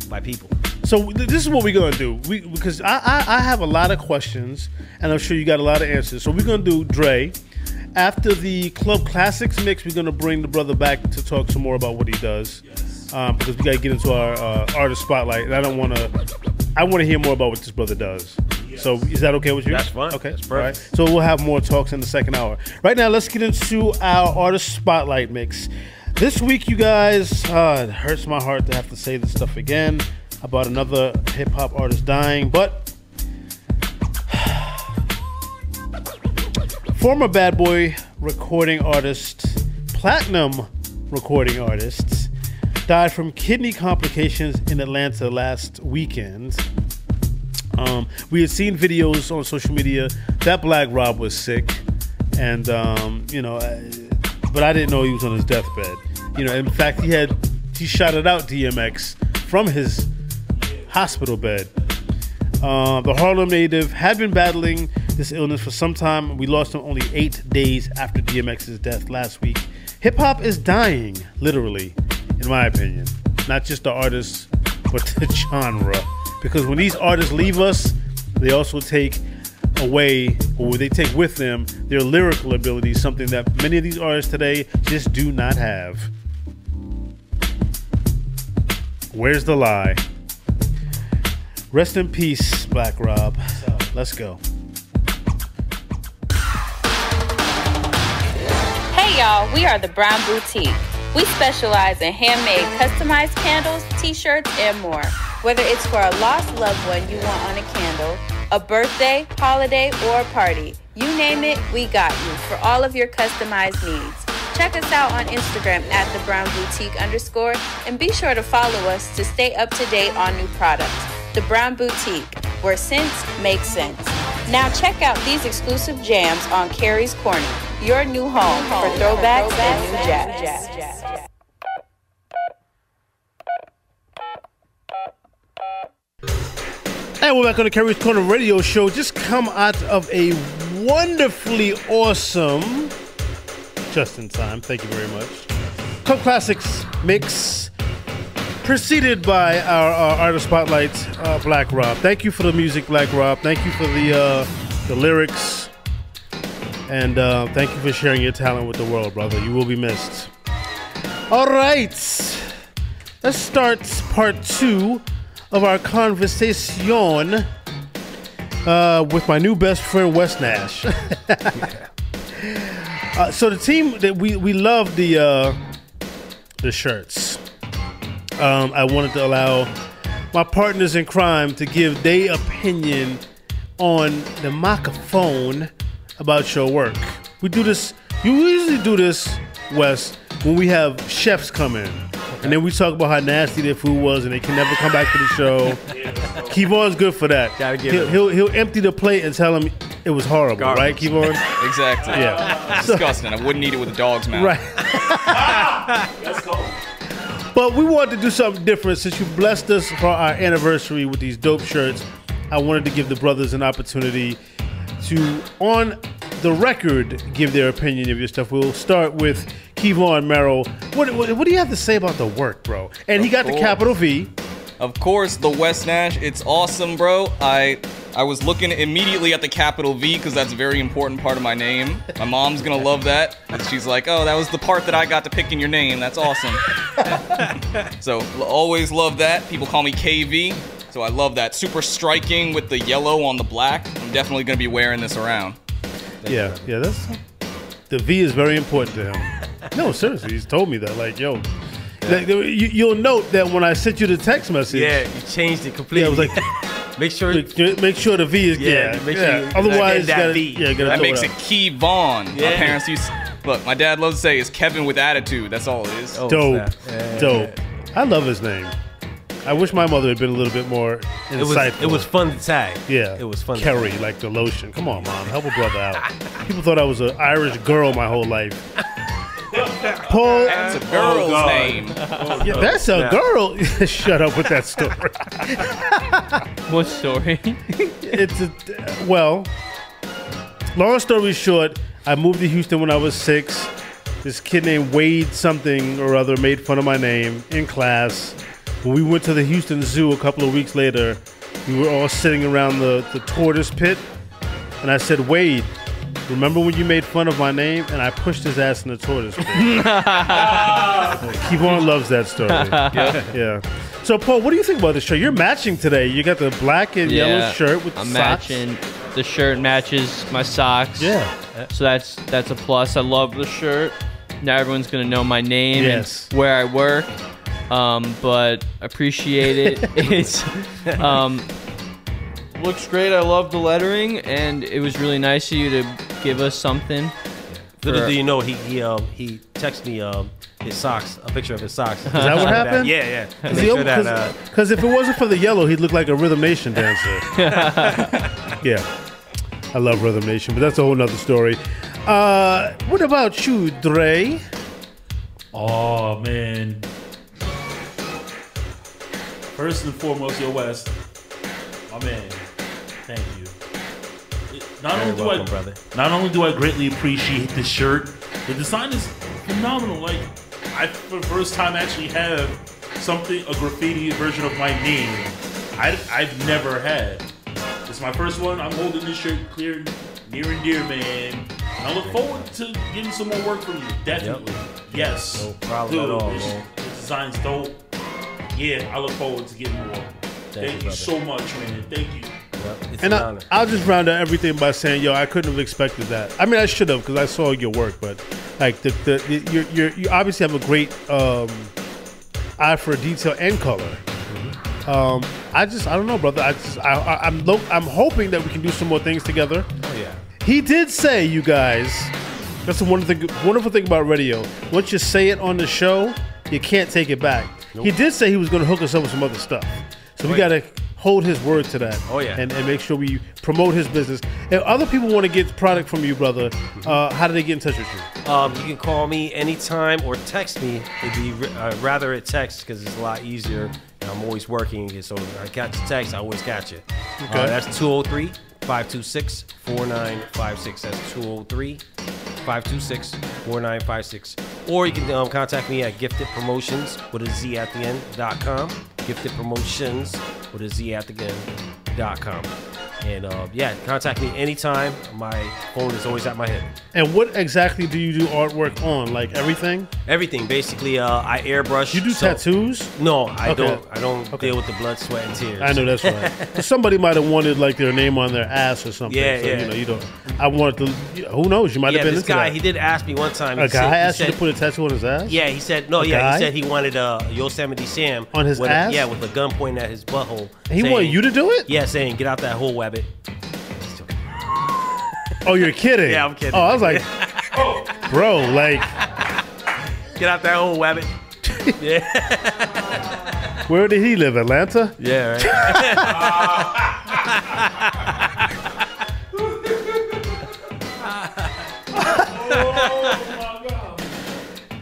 by people. So this is what we're gonna do. Because I have a lot of questions, and I'm sure you got a lot of answers. So we're gonna do Dre. After the Club Classics mix, we're gonna bring the brother back to talk some more about what he does. Because we gotta get into our artist spotlight, and I want to hear more about what this brother does. So is that okay with you? That's fine. Okay, That's perfect. All right. So we'll have more talks in the second hour. Right now, let's get into our artist spotlight mix. This week, you guys, it hurts my heart to have to say this stuff again about another hip hop artist dying, but former Bad Boy recording artist, platinum recording artist, died from kidney complications in Atlanta last weekend. We had seen videos on social media that Black Rob was sick, and you know, but I didn't know he was on his deathbed. You know, in fact, he shouted out DMX from his hospital bed. The Harlem native had been battling this illness for some time. We lost him only 8 days after DMX's death last week. Hip hop is dying, literally, in my opinion. Not just the artists, but the genre. Because when these artists leave us, they also take away, or they take with them, their lyrical ability, something that many of these artists today just do not have. Where's the lie? Rest in peace, Black Rob. Let's go. Hey y'all, we are the Brown Boutique. We specialize in handmade customized candles, t-shirts, and more. Whether it's for a lost loved one you want on a candle, a birthday, holiday, or a party, you name it, we got you for all of your customized needs. Check us out on Instagram at @thebrownboutique_ and be sure to follow us to stay up to date on new products. The Brown Boutique, where sense makes sense. Now check out these exclusive jams on Keris Korner, your new home for throwbacks and new jazz. And we're back on the Keris Korner radio show. Just come out of a wonderfully awesome, just in time, thank you very much, Club Classics mix, preceded by our artist spotlight, Black Rob. Thank you for the music, Black Rob. Thank you for the lyrics, and thank you for sharing your talent with the world, brother. You will be missed. All right, let's start part 2 of our conversation with my new best friend, Wes Nash. So the team that we love the shirts. I wanted to allow my partners in crime to give their opinion on the microphone about your work. We do this. You usually do this, Wes, when we have chefs come in. And then we talk about how nasty their food was, and they can never come back to the show. Kevon's good for that. He'll empty the plate and tell him it was horrible, Garbage. right, Kevon? Exactly. Yeah. Disgusting. I wouldn't eat it with a dog's mouth. Right. Let's go. But we wanted to do something different. Since you blessed us for our anniversary with these dope shirts, I wanted to give the brothers an opportunity to, on the record, give their opinion of your stuff. We'll start with Kevon Merrill. What do you have to say about the work, bro? And he got the capital V. Of course, the Wes Nash. It's awesome, bro. I I was looking immediately at the capital V because that's a very important part of my name. My mom's gonna love that. And she's like, oh, that was the part that I got to pick in your name. That's awesome. So always love that. People call me KV, so I love that. Super striking with the yellow on the black. I'm definitely gonna be wearing this around. Yeah, that's the V is very important to him. No, seriously, he's told me that. Like, yo, like, you'll note that when I sent you the text message, you changed it completely. Yeah, I was like, make sure the V is make sure you Otherwise, that gotta, V. That makes it Key Vaughn. Yeah. My parents used. Look, my dad loves to say it's Kevin with attitude. That's all it is. Dope. I love his name. I wish my mother had been a little bit more insightful. It was fun to tag. Yeah, it was fun. Kerry, like the lotion. Come on, mom, help a brother out. People thought I was an Irish girl my whole life. Paul, that's a girl's name. Yeah, that's a girl. Shut up with that story. What story? Well, long story short, I moved to Houston when I was 6. This kid named Wade something or other made fun of my name in class. When we went to the Houston Zoo a couple of weeks later, we were all sitting around the tortoise pit, and I said, Wade, remember when you made fun of my name? And I pushed his ass in the tortoise pit. Kevon loves that story. Yeah. So, Paul, what do you think about this shirt? You're matching today. You got the black and yellow shirt with the I'm socks. matching. The shirt matches my socks. Yeah. So that's a plus. I love the shirt. Now everyone's gonna know my name and where I work. But appreciate it. It's looks great. I love the lettering, and it was really nice of you to give us something. Little do you know, he texted me his socks, a picture of his socks. Is that what happened? Yeah. Because if it wasn't for the yellow, he'd look like a Rhythm Nation dancer. Yeah. I love Rhythm Nation, but that's a whole nother story. What about you, Dre? Oh, man. First and foremost, yo, West. My man. Thank you. Not only do I greatly appreciate this shirt, the design is phenomenal. Like, I for the first time actually have a graffiti version of my name I've never had. It's my first one. I'm holding this shirt near and dear, man. And I look forward to getting some more work from you. Definitely. Yep. Yes. No problem at all, man. The design's dope. Yeah, I look forward to getting more. Thank you so much, man. Thank you. It's and an honor. I'll just round out everything by saying, yo, I couldn't have expected that. I mean, I should have because I saw your work, but like you obviously have a great eye for detail and color. I don't know, brother. I'm hoping that we can do some more things together. Oh yeah. He did say, you guys, that's the wonderful thing about radio. Once you say it on the show, you can't take it back. Nope. He did say he was going to hook us up with some other stuff. So we got to hold his word to that. Oh, yeah. And make sure we promote his business. If other people want to get product from you, brother, how do they get in touch with you? You can call me anytime or text me. It'd be rather a text because it's a lot easier. I'm always working, so I catch the text, I always catch it. Okay. That's 203-526-4956. That's 203-526-4956. Or you can contact me at giftedpromotions with a Z at the end.com. Giftedpromotions with a Z at the end.com. And contact me anytime. My phone is always at my head. And what exactly do you do artwork on? Like everything? Everything. Basically, I airbrush. You do tattoos? No, I don't. I don't deal with the blood, sweat, and tears. I know that's right. But somebody might have wanted like their name on their ass or something. Yeah, so, yeah. You don't. I wanted to. Who knows? You might have been this into guy, that. he did ask me one time. A guy asked you to put a tattoo on his ass? Yeah, he said no. A Yeah, guy? he said he wanted Yosemite Sam on his ass. Yeah, with a gun pointing at his butthole. He wanted you to do it? Yeah, saying get out that hole, Wabbit. Oh, you're kidding? Yeah, I'm kidding. Oh, I was like, bro, like, get out that hole, Wabbit. Yeah. Where did he live? Atlanta? Yeah, right.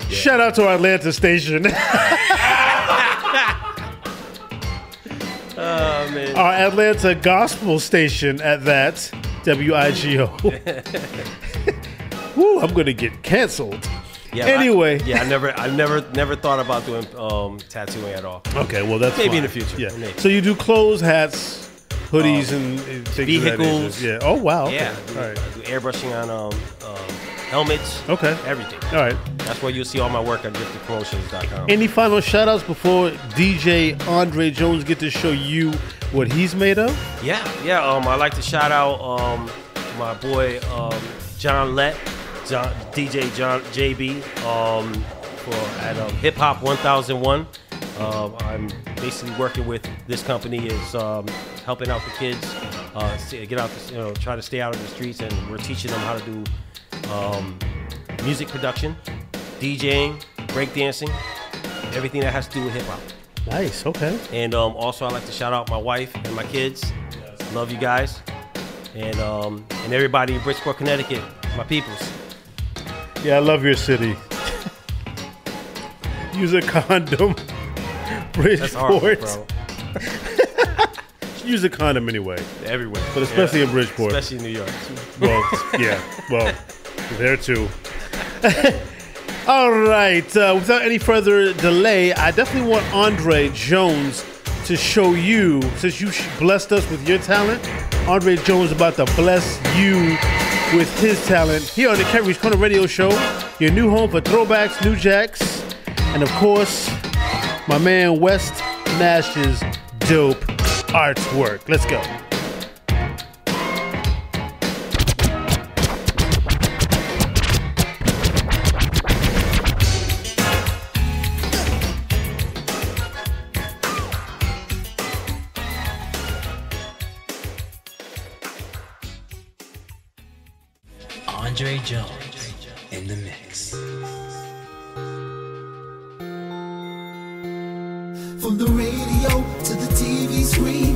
Shout out to our Atlanta station. Oh, man. Our Atlanta gospel station at that. WIGO. Woo, I'm gonna get canceled. Yeah, anyway. I never thought about doing tattooing at all. Okay, well that's maybe fine. in the future. Yeah. Maybe. So you do clothes, hats, hoodies and things of that vehicles. nature. Yeah. Oh wow. Yeah. Okay. All right. I do airbrushing on helmets. Okay. Everything. All right. That's where you'll see all my work at giftedpromotions.com. Any final shout outs before DJ Andre Jones get to show you what he's made of? Yeah. I'd like to shout out my boy John Lett, DJ John JB, at Hip Hop 1001. I'm basically working with this company is helping out the kids get out, try to stay out of the streets, and we're teaching them how to do music production, DJing, breakdancing, everything that has to do with hip hop. Nice. Okay. And also, I'd like to shout out my wife and my kids. Love you guys, and everybody in Bridgeport, Connecticut, my peoples. Yeah, I love your city. Use a condom. Bridgeport. That's hard, bro. Use a condom anyway. Everywhere. But especially in Bridgeport. Especially in New York. Well, yeah. Well, there too. All right. Without any further delay, I definitely want Andre Jones to show you, since you blessed us with your talent, Andre Jones about to bless you with his talent here on the Keris Korner Radio Show, your new home for throwbacks, new jacks, and of course, my man West Nash's dope artwork. Let's go. Andre Jones in the mix. From the radio to the TV screen,